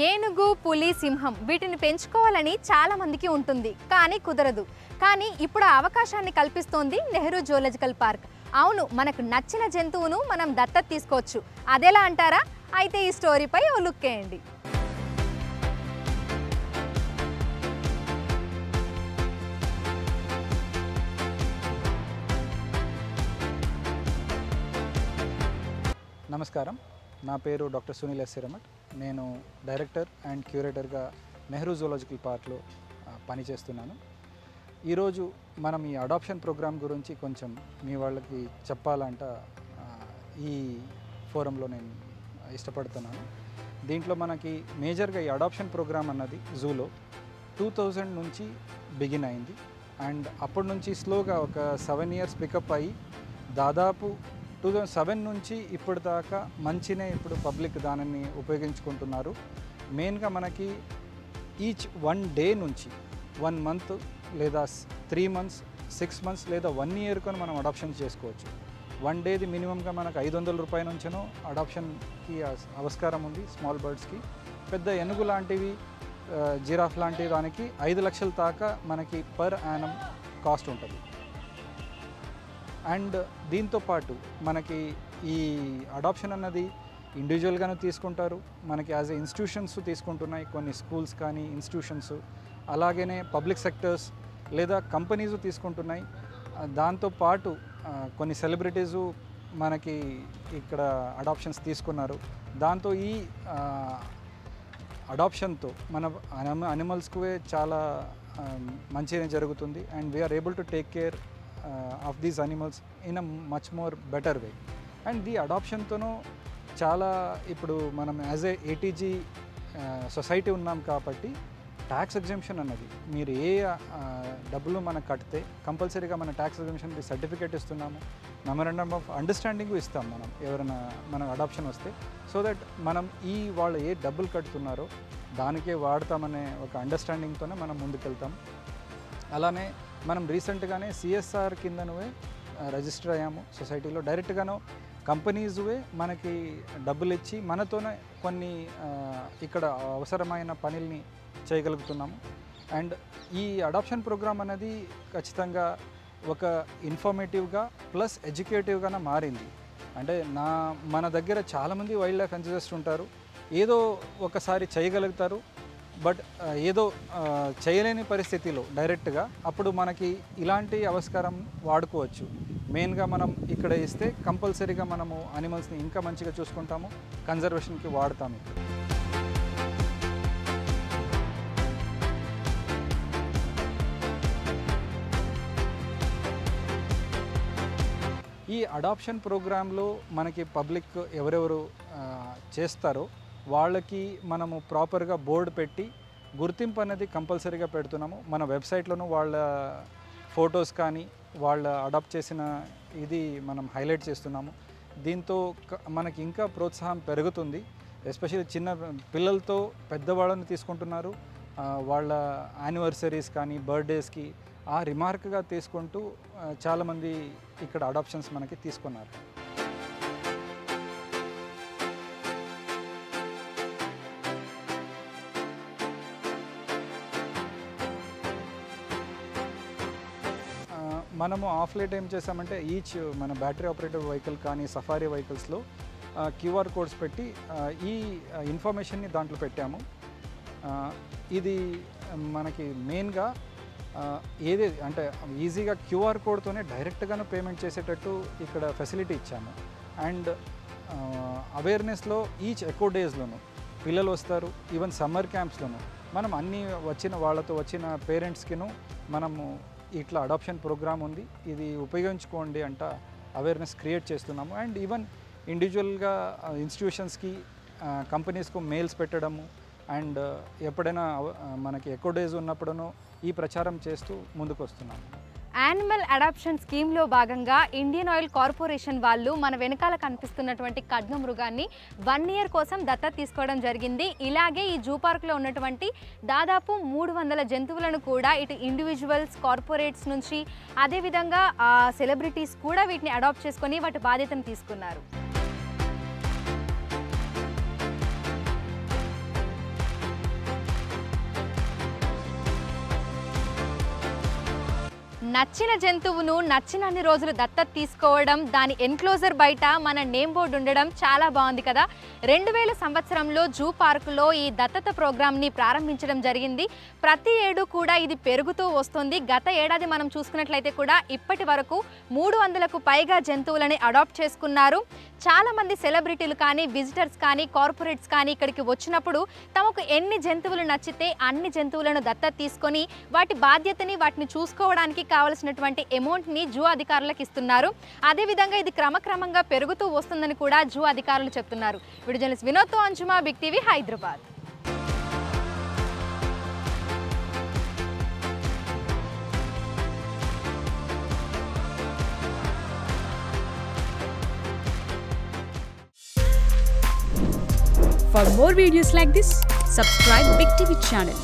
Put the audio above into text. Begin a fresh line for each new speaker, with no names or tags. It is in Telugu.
ఏనుగు, పులి, సింహం వీటిని పెంచుకోవాలని చాలా మందికి ఉంటుంది, కానీ కుదరదు. కానీ ఇప్పుడు ఆ అవకాశాన్ని కల్పిస్తోంది నెహ్రూ జూలాజికల్ పార్క్. అవును, మనకు నచ్చిన జంతువును మనం దత్తత తీసుకోవచ్చు. అదెలా అంటారా? అయితే ఈ స్టోరీపై ఓ లుక్ వేయండి.
నమస్కారం, నా పేరు డాక్టర్ సునీల్ ఎస్ సిరమట్. నేను డైరెక్టర్ అండ్ క్యూరేటర్గా నెహ్రూ జూలాజికల్ పార్క్లో పనిచేస్తున్నాను. ఈరోజు మనం ఈ అడాప్షన్ ప్రోగ్రామ్ గురించి కొంచెం మీ వాళ్ళకి చెప్పాలంట ఈ ఫోరంలో నేను ఇష్టపడుతున్నాను. దీంట్లో మనకి మేజర్గా ఈ అడాప్షన్ ప్రోగ్రామ్ అన్నది జూలో 2000 నుంచి బిగిన్ అయింది. అండ్ అప్పటి నుంచి స్లోగా ఒక 7 years పికప్ అయ్యి దాదాపు 2007 నుంచి ఇప్పటిదాకా మంచినే ఇప్పుడు పబ్లిక్ దానిని ఉపయోగించుకుంటున్నారు. మెయిన్గా మనకి ఈచ్ 1 day నుంచి 1 month లేదా 3 months 6 months లేదా 1 year కొని మనం అడాప్షన్ చేసుకోవచ్చు. 1 dayది మినిమంగా మనకు 500 రూపాయల నుంచినో అడాప్షన్కి ఆస్కారం ఉంది. స్మాల్ బర్డ్స్కి పెద్ద ఏనుగు లాంటివి, జిరాఫ్ లాంటి దానికి 5 లక్షల దాకా మనకి పర్ యానం కాస్ట్ ఉంటుంది. అండ్ దీంతోపాటు మనకి ఈ అడాప్షన్ అన్నది ఇండివిజువల్గాను తీసుకుంటారు, మనకి యాజ్ ఎ ఇన్స్టిట్యూషన్స్ తీసుకుంటున్నాయి, కొన్ని స్కూల్స్ కానీ ఇన్స్టిట్యూషన్స్, అలాగనే పబ్లిక్ సెక్టర్స్ లేదా కంపెనీస్ తీసుకుంటున్నాయి. దాంతోపాటు కొన్ని సెలబ్రిటీసు మనకి ఇక్కడ అడాప్షన్స్ తీసుకున్నారు. దాంతో ఈ అడాప్షన్తో మన అనిమల్స్కు చాలా మంచిగా జరుగుతుంది. And we are able to take care of these animals in a much more better way. And the అడాప్షన్తోనూ చాలా ఇప్పుడు మనం యాజ్ ఏ ఏటీజీ సొసైటీ ఉన్నాం కాబట్టి ట్యాక్స్ ఎగ్జంప్షన్ అన్నది మీరు ఏ డబ్బులు మనకు కడితే కంపల్సరీగా మన ట్యాక్స్ ఎగ్జంప్షన్కి సర్టిఫికేట్ ఇస్తున్నాము, మెమరాండమ్ ఆఫ్ అండర్స్టాండింగ్ ఇస్తాం మనం ఎవరైనా మనకు అడాప్షన్ వస్తే. సో దట్ మనం వాళ్ళు ఏ డబ్బులు కడుతున్నారో దానికే వాడతామనే ఒక అండర్స్టాండింగ్తోనే మనం ముందుకెళ్తాం. అలానే మనం రీసెంట్గానే సిఎస్ఆర్ కిందనువే రిజిస్టర్ అయ్యాము సొసైటీలో. డైరెక్ట్గాను కంపెనీస్వే మనకి డబ్బులు ఇచ్చి మనతోనే కొన్ని ఇక్కడ అవసరమైన పనుల్ని చేయగలుగుతున్నాము. అండ్ ఈ అడాప్షన్ ప్రోగ్రామ్ అనేది ఖచ్చితంగా ఒక ఇన్ఫర్మేటివ్గా ప్లస్ ఎడ్యుకేటివ్గానే మారింది. అంటే మన దగ్గర చాలామంది వైల్డ్ లైఫ్ ఎంతూజియాస్ట్స్ ఉంటారు, ఏదో ఒకసారి చేయగలుగుతారు, బట్ ఏదో చేయలేని పరిస్థితిలో డైరెక్ట్గా అప్పుడు మనకి ఇలాంటి ఆవిష్కారం వాడుకోవచ్చు. మెయిన్గా మనం ఇక్కడ ఇస్తే కంపల్సరీగా మనము అనిమల్స్ని ఇంకా మంచిగా చూసుకుంటాము, కన్జర్వేషన్కి వాడతాము. ఈ అడాప్షన్ ప్రోగ్రాంలో మనకి పబ్లిక్ ఎవరెవరు చేస్తారో వాళ్ళకి మనము ప్రాపర్గా బోర్డు పెట్టి గుర్తింపు అనేది కంపల్సరీగా పెడుతున్నాము. మన వెబ్సైట్లోనూ వాళ్ళ ఫొటోస్ కానీ వాళ్ళ అడాప్ట్ చేసిన ఇది మనం హైలైట్ చేస్తున్నాము. దీంతో మనకి ఇంకా ప్రోత్సాహం పెరుగుతుంది. ఎస్పెషల్లీ చిన్న పిల్లలతో పెద్దవాళ్ళని తీసుకుంటున్నారు. వాళ్ళ యానివర్సరీస్ కానీ బర్త్డేస్కి ఆ రిమార్క్గా తీసుకుంటూ చాలామంది ఇక్కడ అడాప్షన్స్ మనకి తీసుకున్నారు. మనము ఆఫ్ లైట్ ఏం చేసామంటే ఈచ్ మన బ్యాటరీ ఆపరేటెడ్ వెహికల్ కానీ సఫారీ వెహికల్స్లో క్యూఆర్ కోడ్స్ పెట్టి ఈ ఇన్ఫర్మేషన్ని దాంట్లో పెట్టాము. ఇది మనకి మెయిన్గా ఏదేది అంటే ఈజీగా క్యూఆర్ కోడ్తోనే డైరెక్ట్గానే పేమెంట్ చేసేటట్టు ఇక్కడ ఫెసిలిటీ ఇచ్చాము. అండ్ అవేర్నెస్లో ఈచ్ ఎకో డేస్లోనూ పిల్లలు వస్తారు, ఈవెన్ సమ్మర్ క్యాంప్స్లోనూ మనం అన్ని వాళ్ళతో వచ్చిన పేరెంట్స్కిను మనము ఇట్లా అడాప్షన్ ప్రోగ్రామ్ ఉంది, ఇది ఉపయోగించుకోండి అంట అవేర్నెస్ క్రియేట్ చేస్తున్నాము. అండ్ ఈవెన్ ఇండివిజువల్గా ఇన్స్టిట్యూషన్స్కి కంపెనీస్కు మెయిల్స్ పెట్టడము అండ్ ఎప్పుడైనా మనకి ఎకో డేస్ ఉన్నప్పుడునో ఈ ప్రచారం చేస్తూ ముందుకు వస్తున్నాము.
యానిమల్ అడాప్షన్ స్కీమ్లో భాగంగా ఇండియన్ ఆయిల్ కార్పొరేషన్ వాళ్ళు మన వెనకాల కనిపిస్తున్నటువంటి ఖడ్గమృగాన్ని 1 year కోసం దత్తత తీసుకోవడం జరిగింది. ఇలాగే ఈ జూ పార్క్లో ఉన్నటువంటి దాదాపు 300 జంతువులను కూడా ఇటు ఇండివిజువల్స్, కార్పొరేట్స్ నుంచి అదేవిధంగా సెలబ్రిటీస్ కూడా వీటిని అడాప్ట్ చేసుకొని వాటి బాధ్యతను తీసుకున్నారు. నచ్చిన జంతువును నచ్చినన్ని రోజులు దత్తత తీసుకోవడం, దాని ఎన్క్లోజర్ బయట మన నేమ్ బోర్డు ఉండడం చాలా బాగుంది కదా. 2000 సంవత్సరంలో జూ పార్కులో ఈ దత్తత ప్రోగ్రామ్ని ప్రారంభించడం జరిగింది. ప్రతి ఏడు కూడా ఇది పెరుగుతూ వస్తుంది. గత ఏడాది మనం చూసుకున్నట్లయితే కూడా ఇప్పటి వరకు 300కు పైగా జంతువులని అడాప్ట్ చేసుకున్నారు. చాలామంది సెలబ్రిటీలు కానీ, విజిటర్స్ కానీ, కార్పొరేట్స్ కానీ ఇక్కడికి వచ్చినప్పుడు తమకు ఎన్ని జంతువులు నచ్చితే అన్ని జంతువులను దత్తత తీసుకొని వాటి బాధ్యతని, వాటిని చూసుకోవడానికి కావలసినటువంటి అమౌంట్ని జూ అధికారులకు ఇస్తున్నారు. అదేవిధంగా ఇది క్రమక్రమంగా పెరుగుతూ వస్తుందని కూడా జూ అధికారులు చెప్తున్నారు. వీడియో జర్నలిస్ట్ వినోద్తో Anjuma, big TV, Hyderabad.
For more videos like this, subscribe Big TV channel.